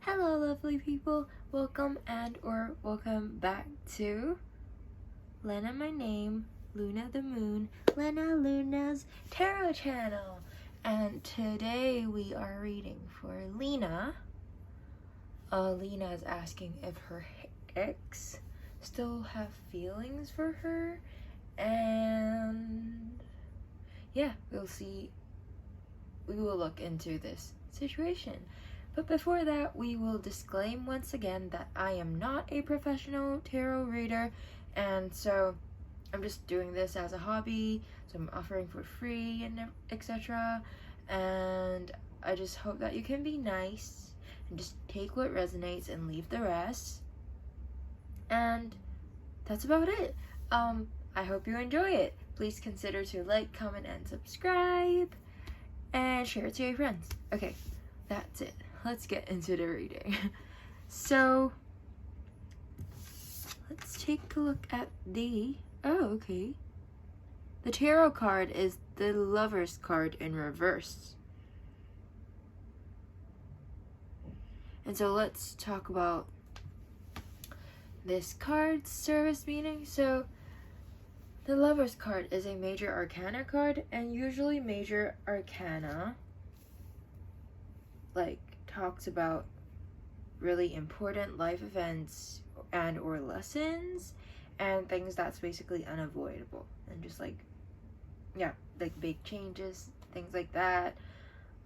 Hello lovely people, welcome back to Lena my name, Luna the moon, Lena Luna's tarot channel. And today we are reading for Lina. Lina is asking if her ex still have feelings for her, and yeah, we'll see. We will look into this situation. But before that, we will disclaim once again that I am not a professional tarot reader, and so I'm just doing this as a hobby, so I'm offering for free and etc. And I just hope that you can be nice and just take what resonates and leave the rest. And that's about it. I hope you enjoy it. Please consider to like, comment, and subscribe, and share it to your friends. Okay, that's it. Let's get into the reading. So, let's take a look at the... Oh, okay. The tarot card is the Lover's card in reverse. And so let's talk about this card's service meaning. So, the Lover's card is a major arcana card, and usually major arcana, like, talks about really important life events and or lessons and things that's basically unavoidable, and just like, yeah, like big changes, things like that.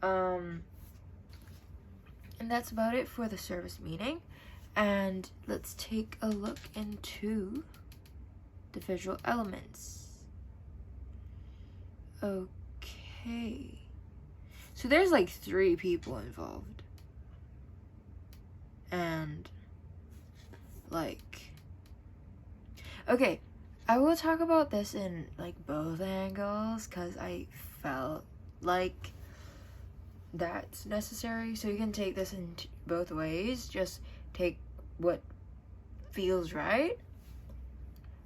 And that's about it for the service meaning. And let's take a look into the visual elements. Okay, so there's like 3 people involved, and like, okay, I will talk about this in like both angles because I felt like that's necessary. So you can take this in both ways, just take what feels right.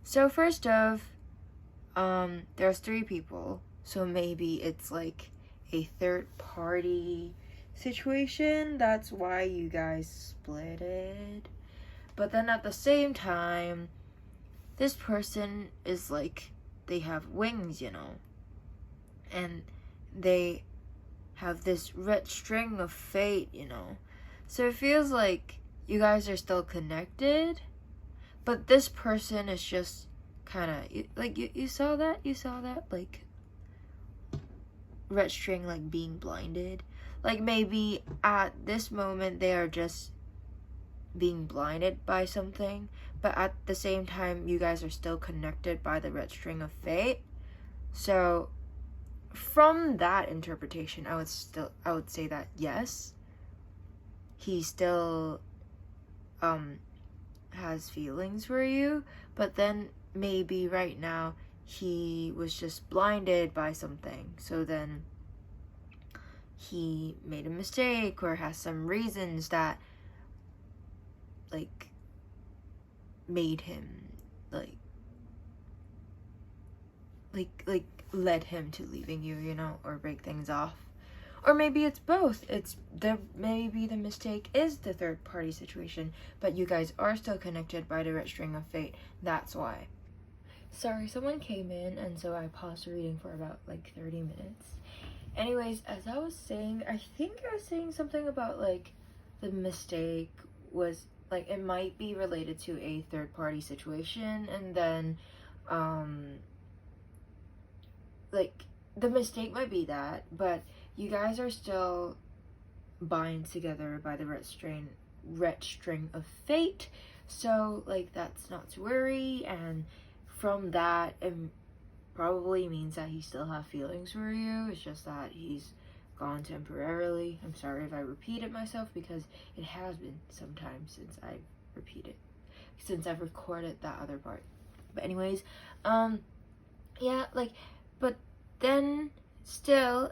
So first off, there's 3 people, so maybe it's like a third party situation. That's why you guys split it. But then at the same time, this person is like, they have wings, you know, and they have this red string of fate, you know. So it feels like you guys are still connected, but this person is just kind of like, you saw that like red string, like being blinded. Like maybe at this moment they are just being blinded by something, but at the same time you guys are still connected by the red string of fate. So from that interpretation, I would say that yes, he still has feelings for you, but then maybe right now he was just blinded by something, so then he made a mistake or has some reasons that like made him like led him to leaving you, you know, or break things off. Or maybe it's both. Maybe the mistake is the third party situation, but you guys are still connected by the red string of fate. That's why. Sorry, someone came in, and so I paused reading for about like 30 minutes. Anyways, as I was saying, I think I was saying something about like the mistake was like, it might be related to a third party situation, and then like the mistake might be that, but you guys are still bind together by the red string of fate. So like, that's not to worry, and from that it probably means that he still have feelings for you. It's just that he's gone temporarily. I'm sorry if I repeated myself, because it has been some time since I've recorded that other part. But anyways, yeah, like, but then still,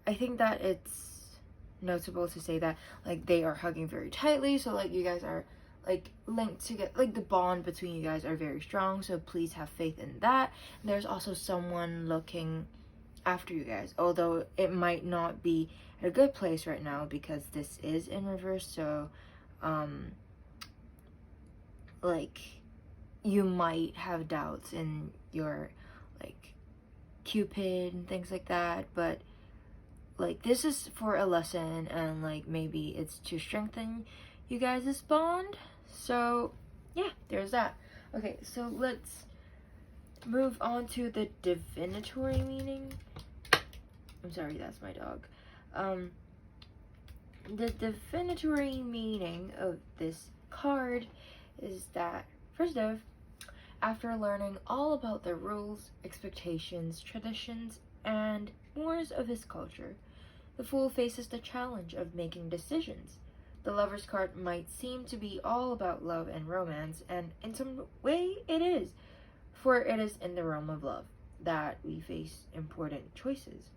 I think that it's notable to say that like they are hugging very tightly, so like you guys are like linked together, like the bond between you guys are very strong, so please have faith in that. There's also someone looking after you guys, although it might not be at a good place right now because this is in reverse. So like you might have doubts in your like Cupid and things like that, but like this is for a lesson, and like maybe it's to strengthen you guys' bond. So yeah, there's that. Okay, so let's move on to the divinatory meaning. I'm sorry, that's my dog. The divinatory meaning of this card is that, first off, after learning all about the rules, expectations, traditions, and mores of his culture, the Fool faces the challenge of making decisions. The Lover's card might seem to be all about love and romance, and in some way it is, for it is in the realm of love that we face important choices.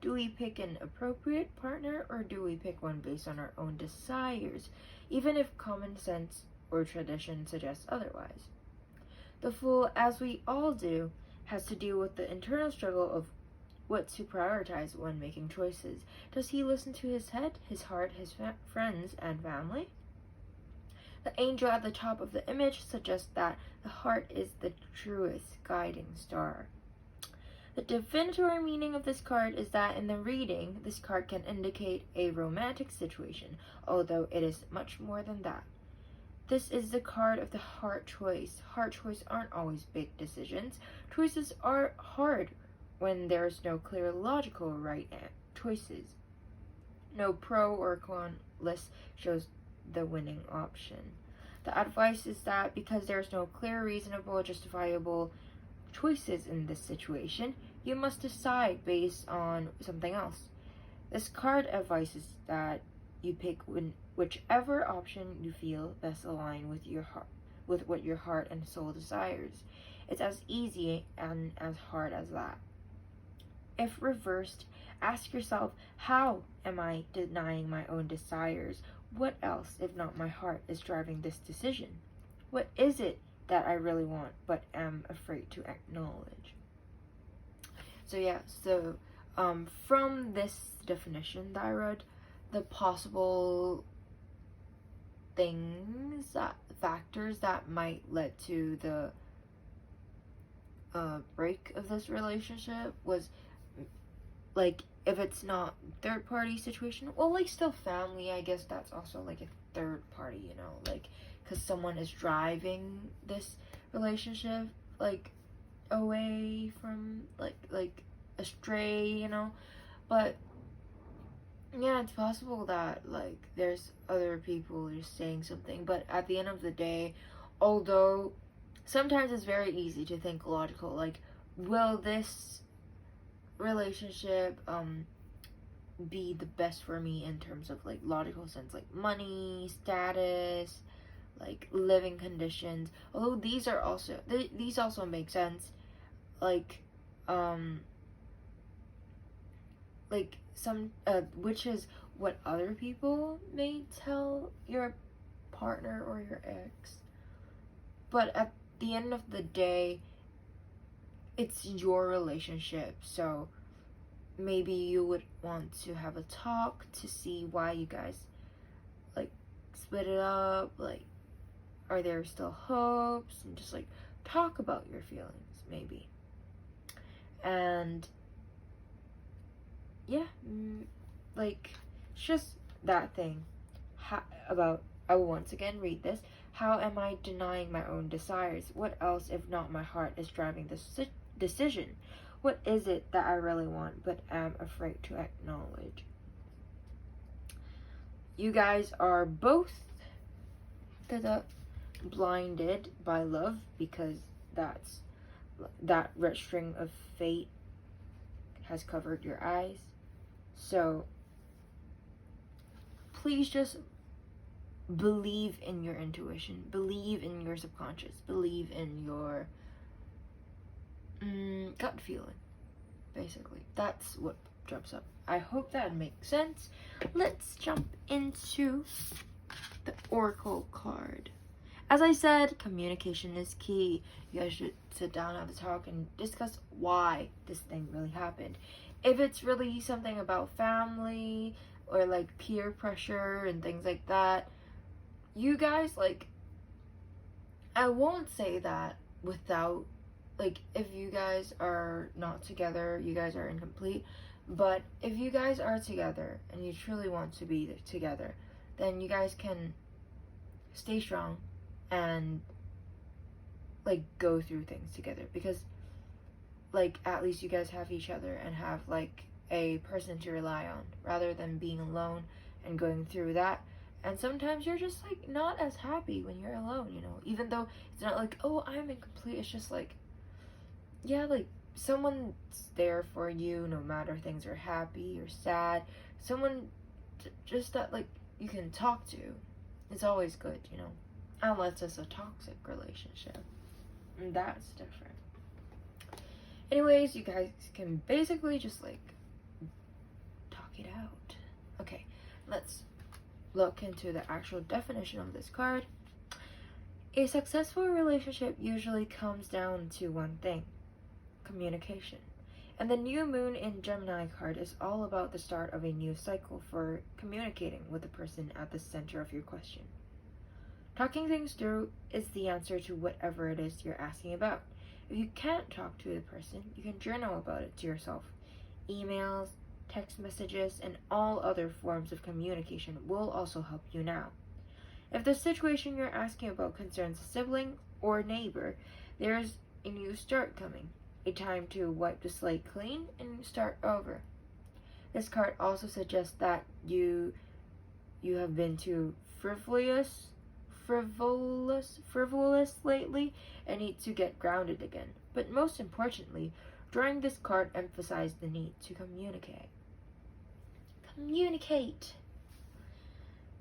Do we pick an appropriate partner, or do we pick one based on our own desires, even if common sense or tradition suggests otherwise? The Fool, as we all do, has to deal with the internal struggle of what to prioritize when making choices. Does he listen to his head, his heart, his friends, and family? The angel at the top of the image suggests that the heart is the truest guiding star. The divinatory meaning of this card is that in the reading, this card can indicate a romantic situation, although it is much more than that. This is the card of the heart choice. Heart choice aren't always big decisions. Choices are hard when there's no clear logical right choices. No pro or con list shows the winning option. The advice is that because there's no clear, reasonable, justifiable choices in this situation, you must decide based on something else. This card advises that you pick whichever option you feel best aligned with your heart, with what your heart and soul desires. It's as easy and as hard as that. If reversed, ask yourself, how am I denying my own desires? What else, if not my heart, is driving this decision? What is it that I really want but am afraid to acknowledge? So yeah, from this definition that I read, the possible factors that might lead to the break of this relationship was, like, if it's not third party situation, well, like, still family, I guess that's also like a third party, you know, like, because someone is driving this relationship, like, away from, like astray, you know. But yeah, it's possible that like there's other people just saying something, but at the end of the day, although sometimes it's very easy to think logical, like, will this relationship be the best for me in terms of like logical sense, like money, status, like living conditions, although these are also these also make sense, like some which is what other people may tell your partner or your ex, but at the end of the day, it's your relationship, so maybe you would want to have a talk to see why you guys like split it up, like, are there still hopes, and just like talk about your feelings maybe. And yeah, like, it's just that thing I will once again read this. How am I denying my own desires? What else if not my heart is driving this decision? What is it that I really want but am afraid to acknowledge? You guys are both blinded by love, because that red string of fate has covered your eyes. So please just believe in your intuition, believe in your subconscious, believe in your gut feeling. Basically, that's what jumps up. I hope that makes sense. Let's jump into the Oracle card. As I said, communication is key. You guys should sit down, have a talk, and discuss why this thing really happened. If it's really something about family or like peer pressure and things like that, you guys, like, I won't say that without, like, if you guys are not together, you guys are incomplete. But if you guys are together and you truly want to be together, then you guys can stay strong and like go through things together, because like at least you guys have each other and have like a person to rely on, rather than being alone and going through that. And sometimes you're just like not as happy when you're alone, you know, even though it's not like, oh, I'm incomplete. It's just like, yeah, like someone's there for you no matter things are happy or sad. Someone just that like you can talk to. It's always good, you know, unless it's a toxic relationship, and that's different. Anyways, you guys can basically just like talk it out. Okay, let's look into the actual definition of this card. A successful relationship usually comes down to one thing: communication. And the new moon in Gemini card is all about the start of a new cycle for communicating with the person at the center of your question. Talking things through is the answer to whatever it is you're asking about. If you can't talk to the person, you can journal about it to yourself. Emails, text messages, and all other forms of communication will also help you now. If the situation you're asking about concerns a sibling or neighbor, there's a new start coming. A time to wipe the slate clean and start over. This card also suggests that you have been too frivolous lately and need to get grounded again. But most importantly, drawing this card emphasized the need to communicate.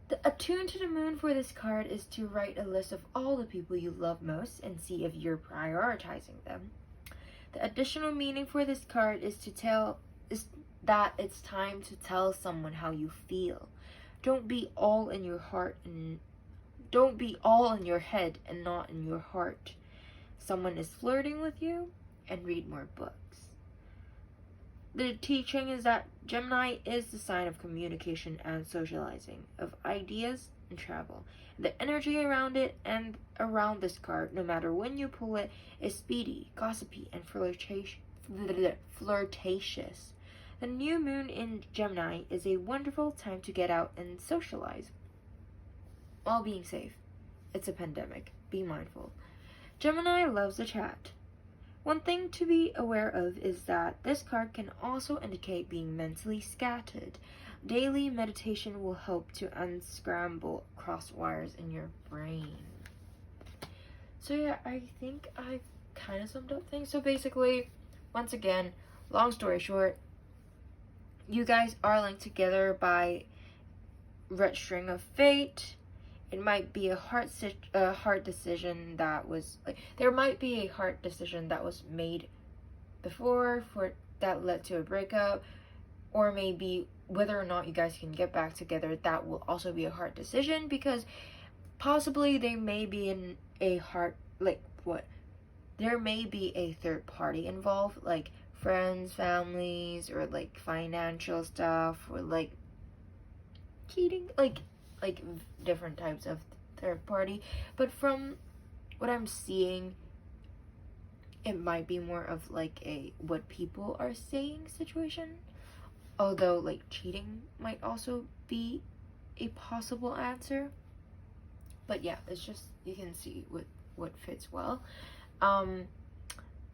The attune to the moon for this card is to write a list of all the people you love most and see if you're prioritizing them. The additional meaning for this card is that it's time to tell someone how you feel. Don't be all in your head and not in your heart. Someone is flirting with you, and read more books. The teaching is that Gemini is the sign of communication and socializing, of ideas and travel. The energy around it and around this card, no matter when you pull it, is speedy, gossipy, and flirtatious. The new moon in Gemini is a wonderful time to get out and socialize while being safe. It's a pandemic. Be mindful. Gemini loves a chat. One thing to be aware of is that this card can also indicate being mentally scattered. Daily meditation will help to unscramble cross wires in your brain. So yeah, I think I've kind of summed up things. So basically, once again, long story short, you guys are linked together by red string of fate. It might be a hard decision that was like, there might be a hard decision that was made before that led to a breakup, or maybe whether or not you guys can get back together. That will also be a hard decision, because possibly there may be there may be a third party involved, like friends, families, or like financial stuff, or like cheating, like different types of third party. But from what I'm seeing, it might be more of like a what people are saying situation, although like cheating might also be a possible answer. But yeah, it's just, you can see what fits well.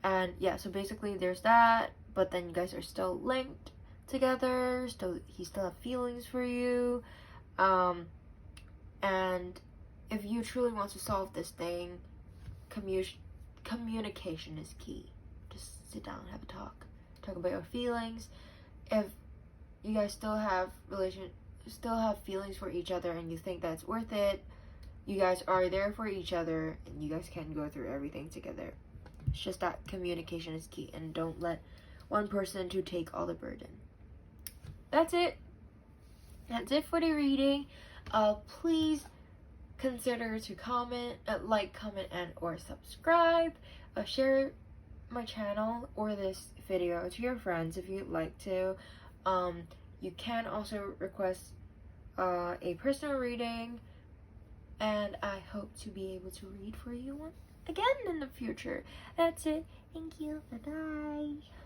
And yeah, so basically there's that, but then you guys are still linked together, he still have feelings for you. And if you truly want to solve this thing, communication is key. Just sit down, have a talk about your feelings. If you guys still have feelings for each other and you think that's worth it, you guys are there for each other and you guys can go through everything together. It's just that communication is key, and don't let one person to take all the burden. That's it for the reading. Please consider to comment, like, comment, and or subscribe. Share my channel or this video to your friends if you'd like to. You can also request a personal reading, and I hope to be able to read for you again in the future. That's it. Thank you. Bye bye.